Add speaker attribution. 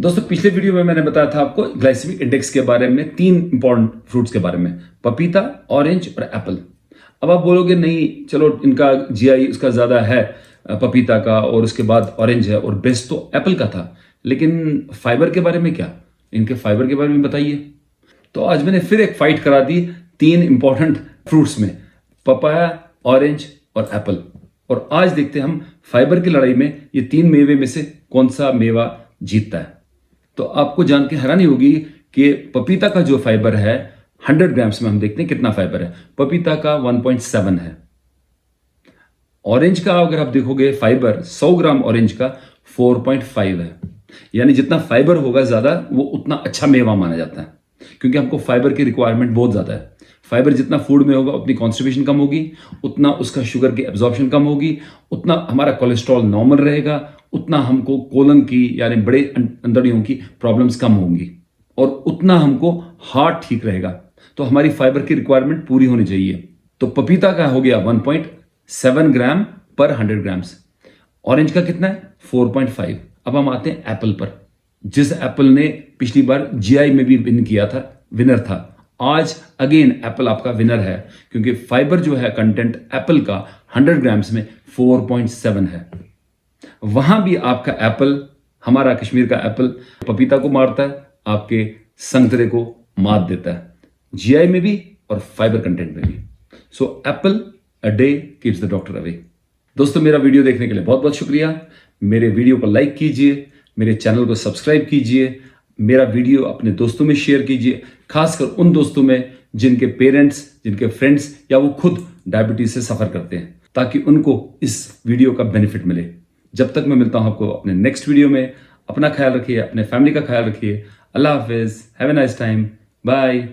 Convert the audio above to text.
Speaker 1: दोस्तों पिछले वीडियो में मैंने बताया था आपको ग्लाइसेमिक इंडेक्स के बारे में, 3 इंपॉर्टेंट फ्रूट्स के बारे में, पपीता, ऑरेंज और एप्पल। अब आप बोलोगे नहीं, चलो इनका जीआई उसका ज़्यादा है पपीता का, और उसके बाद ऑरेंज है, और बेस्ट तो एप्पल का था, लेकिन फाइबर के बारे में क्या, इनके फाइबर के बारे में बताइए। तो आज मैंने फिर एक फाइट करा दी 3 इंपॉर्टेंट फ्रूट्स में, पपाया, ऑरेंज और एप्पल। और आज देखते हैं हम फाइबर की लड़ाई में ये 3 मेवे में से कौन सा मेवा जीतता है। तो आपको जान के हैरानी होगी कि पपीता का जो फाइबर है 100 ग्राम्स में, हम देखते हैं कितना फाइबर है। पपीता का 1.7 है। ऑरेंज का अगर आप देखोगे फाइबर 100 ग्राम ऑरेंज का 4.5 है। यानी जितना फाइबर होगा ज्यादा, वो उतना अच्छा मेवा माना जाता है, क्योंकि हमको फाइबर की रिक्वायरमेंट बहुत ज्यादा है। फाइबर जितना फूड में होगा उतनी कॉन्स्टिपेशन कम होगी, उतना उसका शुगर की एब्जॉर्प्शन कम होगी, उतना हमारा कोलेस्ट्रॉल नॉर्मल रहेगा, उतना हमको कोलन की यानी बड़े अंदड़ियों की प्रॉब्लम्स कम होंगी, और उतना हमको हार्ट ठीक रहेगा। तो हमारी फाइबर की रिक्वायरमेंट पूरी होनी चाहिए। तो पपीता का हो गया 1.7 ग्राम पर 100 ग्राम्स। ऑरेंज का कितना है? 4.5। अब हम आते हैं एप्पल पर। जिस एप्पल ने पिछली बार जीआई में भी विन किया था, विनर था, आज अगेन एप्पल आपका विनर है, क्योंकि फाइबर जो है कंटेंट एप्पल का 100 ग्राम्स में 4.7 है। वहां भी आपका एप्पल, हमारा कश्मीर का एप्पल, पपीता को मारता है, आपके संतरे को मात देता है, जीआई में भी और फाइबर कंटेंट में भी। So apple a day keeps the doctor away. दोस्तों मेरा वीडियो देखने के लिए बहुत बहुत शुक्रिया। मेरे वीडियो को लाइक कीजिए, मेरे चैनल को सब्सक्राइब कीजिए, मेरा वीडियो अपने दोस्तों में शेयर कीजिए, खासकर उन दोस्तों में जिनके पेरेंट्स, जिनके फ्रेंड्स या वो खुद डायबिटीज से सफर करते हैं, ताकि उनको इस वीडियो का बेनिफिट मिले। जब तक मैं मिलता हूं आपको अपने नेक्स्ट वीडियो में, अपना ख्याल रखिए, अपने फैमिली का ख्याल रखिए। अल्लाह हाफिज, have a nice time, bye.